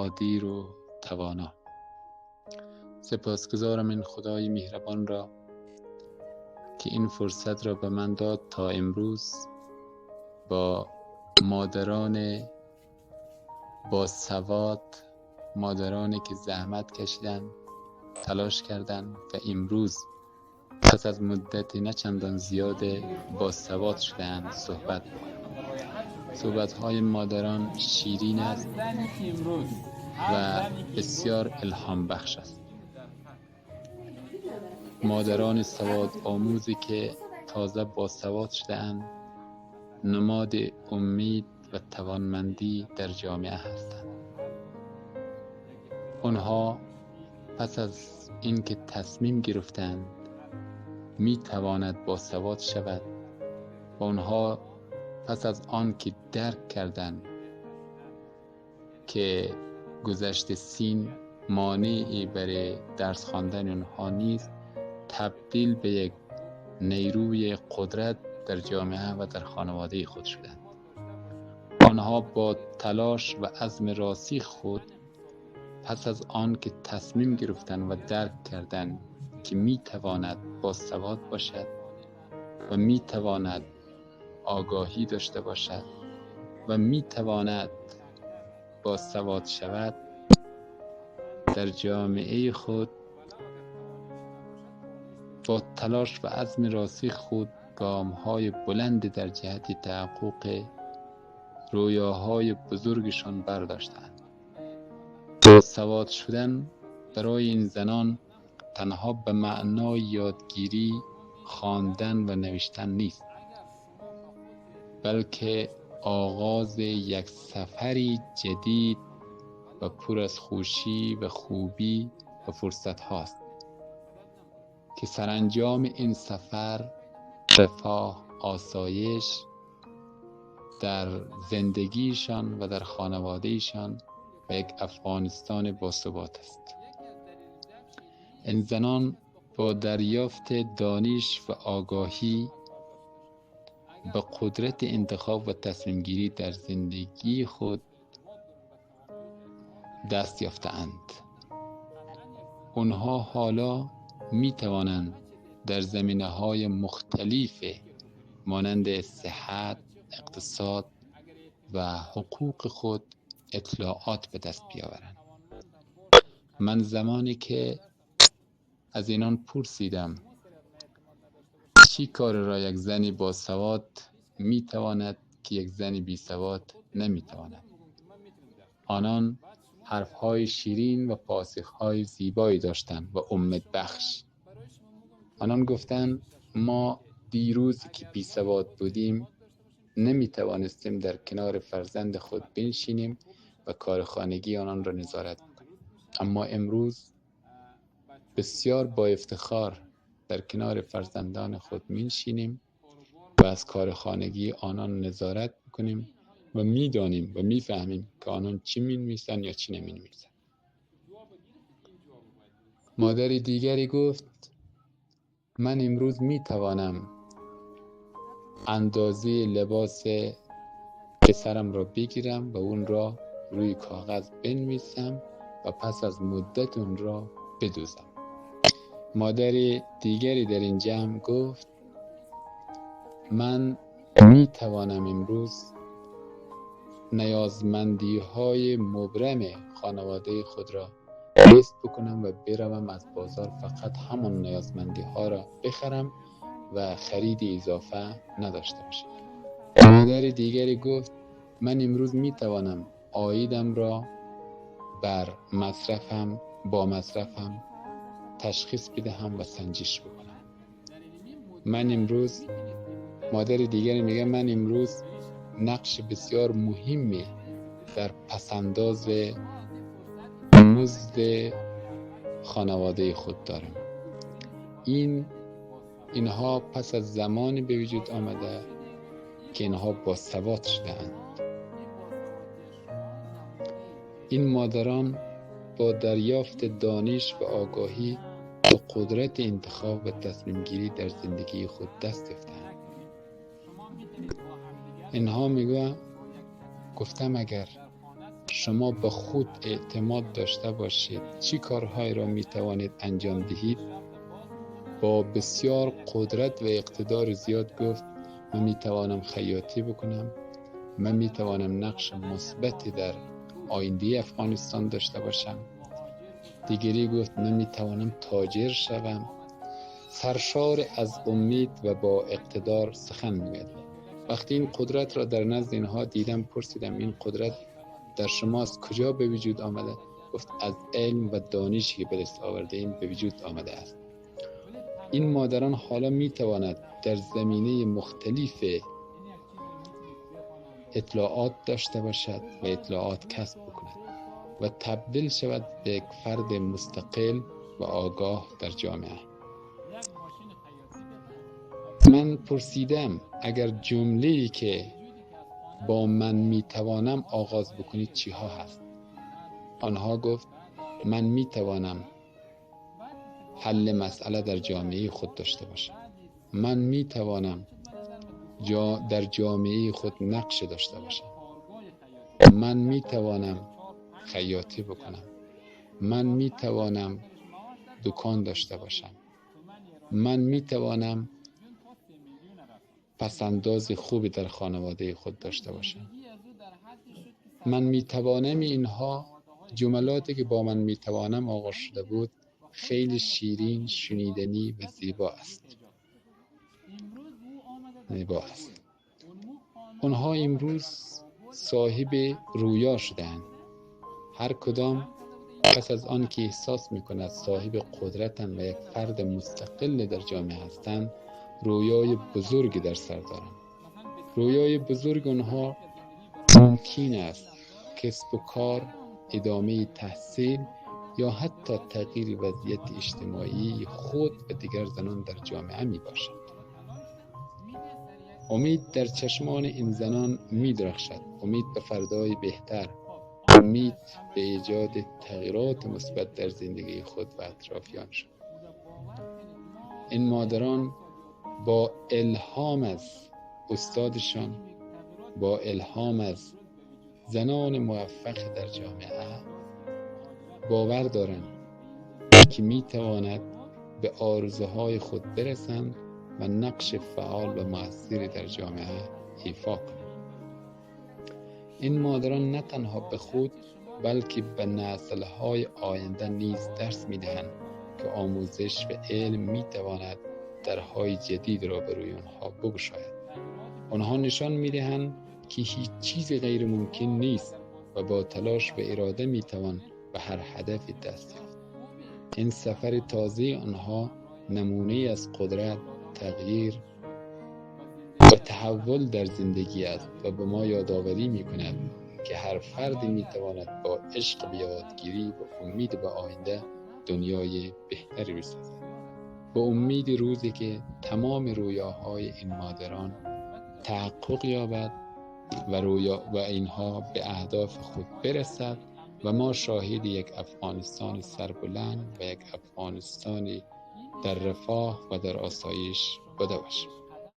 قادر و توانا. سپاسگزارم این خدای مهربان را که این فرصت را به من داد تا امروز با مادران با سواد، مادرانی که زحمت کشیدن، تلاش کردن و امروز پس از مدت نه چندان زیاد با سواد شدن صحبت های مادران شیرین است و بسیار الهام بخش است. مادران سواد آموزی که تازه با سواد شده‌اند نماد امید و توانمندی در جامعه هستند. آنها پس از اینکه تصمیم گرفتند می تواند با سواد شود و آنها پس از آن که درک کردند که گذشت سین مانعی برای درس خواندن آنها نیست، تبدیل به یک نیروی قدرت در جامعه و در خانواده خود شدند. آنها با تلاش و عزم راسخ خود پس از آن که تصمیم گرفتند و درک کردند که می تواند با سواد باشد و می تواند آگاهی داشته باشد و می تواند با سواد شود، در جامعه خود با تلاش و عزم راسخ خود گام‌های بلند در جهت تحقق رویاهای بزرگشان برداشتند. با سواد شدن برای این زنان تنها به معنای یادگیری، خواندن و نوشتن نیست، بلکه آغاز یک سفری جدید و پر از خوشی و خوبی و فرصت هاست که سرانجام این سفر رفاه، آسایش در زندگیشان و در خانوادهشان و یک افغانستان باثبات است. این زنان با دریافت دانش و آگاهی به قدرت انتخاب و تصمیم گیری در زندگی خود دست یافته‌اند. آنها حالا می توانند در زمینه‌های مختلف مانند صحت، اقتصاد و حقوق خود اطلاعات به دست بیاورند. من زمانی که از اینان پرسیدم چی کار را یک زنی با سواد می تواند که یک زنی بی سواد نمی تواند، آنان حرفهای شیرین و پاسخهای زیبایی داشتند و امید بخش. آنان گفتند ما دیروز که بی سواد بودیم نمی توانستیم در کنار فرزند خود بنشینیم و کار خانگی آنان را نظارت کنیم، اما امروز بسیار با افتخار در کنار فرزندان خود می‌نشینیم و از کار خانگی آنان نظارت می‌کنیم و می‌دانیم و می‌فهمیم که آنان چی می‌نویسند یا چی نمی‌نویسند. مادر دیگری گفت من امروز می‌توانم اندازه لباس پسرم را بگیرم و اون را روی کاغذ بنویسم و پس از مدت اون را بدوزم. مادر دیگری در این جمع گفت من می توانم امروز نیازمندی های مبرم خانواده خود را لیست بکنم و بروم از بازار فقط همان نیازمندی ها را بخرم و خرید اضافه نداشته باشم. مادر دیگری گفت من امروز می توانم عایدم را بر مصرفم تشخیص بدهم و سنجش بکنم. مادر دیگری میگه من امروز نقش بسیار مهمی در پسنداز مزد خانواده خود دارم. اینها پس از زمانی به وجود آمده که اینها با سواد شده‌اند. این مادران با دریافت دانش و آگاهی و قدرت انتخاب و تصمیم گیری در زندگی خود دست یافتند. اینها گفتم اگر شما به خود اعتماد داشته باشید چی کارهایی را می توانید انجام دهید، با بسیار قدرت و اقتدار زیاد گفت من می توانم خیاطی بکنم، من می توانم نقش مثبتی در آینده افغانستان داشته باشم. دیگری گفت من می توانم تاجر شوم. سرشار از امید و با اقتدار سخن می‌گوید. وقتی این قدرت را در نزد اینها دیدم پرسیدم این قدرت در شما از کجا به وجود آمده؟ گفت از علم و دانشی که به دست آورده این به وجود آمده است. این مادران حالا می تواند در زمینه مختلف اطلاعات داشته باشد و اطلاعات کسب بکند و تبدیل شود به یک فرد مستقل و آگاه در جامعه. من پرسیدم اگر جمله‌ای که با من میتوانم آغاز بکنید چی ها هست؟ آنها گفت من میتوانم حل مسئله در جامعه خود داشته باشم. من میتوانم در جامعه خود نقش داشته باشم. من میتوانم خیاطی بکنم. من میتوانم دکان داشته باشم. من میتوانم پسنداز خوبی در خانواده خود داشته باشم. من میتوانم اینها جملاتی که با من میتوانم آغاز شده بود خیلی شیرین، شنیدنی و زیبا است. اونها امروز صاحب رویا شدند. هر کدام پس از آن که احساس میکند صاحب قدرتن و یک فرد مستقل در جامعه هستند رویای بزرگی در سر دارند. رویای بزرگ اونها ممکن است کسب و کار، ادامه تحصیل یا حتی تغییر وضعیت اجتماعی خود و دیگر زنان در جامعه می باشد. امید در چشمان این زنان می درخشد. امید به فردای بهتر، امید به ایجاد تغییرات مثبت در زندگی خود و اطرافیانشان. این مادران با الهام از استادشان، با الهام از زنان موفق در جامعه باور دارند که می تواند به آرزوهای خود برسند و نقش فعال و مؤثری در جامعه ایفا کنند. این مادران نه تنها به خود بلکه به نسل‌های آینده نیز درس می‌دهند که آموزش و علم می‌تواند درهای جدید را به روی آنها بگشاید. آنها نشان می‌دهند که هیچ چیز غیر ممکن نیست و با تلاش و اراده می‌توان به هر هدف دست یافت. این سفر تازه آنها نمونه از قدرت، تغییر و تحول در زندگی است و به ما یادآوری می‌کند که هر فردی می‌تواند با عشق به یادگیری و امید به آینده دنیای بهتری بسازد. با امید روزی که تمام رویاهای این مادران تحقق یابد و اینها به اهداف خود برسد و ما شاهد یک افغانستان سربلند و یک افغانستانی در رفاه و در آسایش بوده باشیم.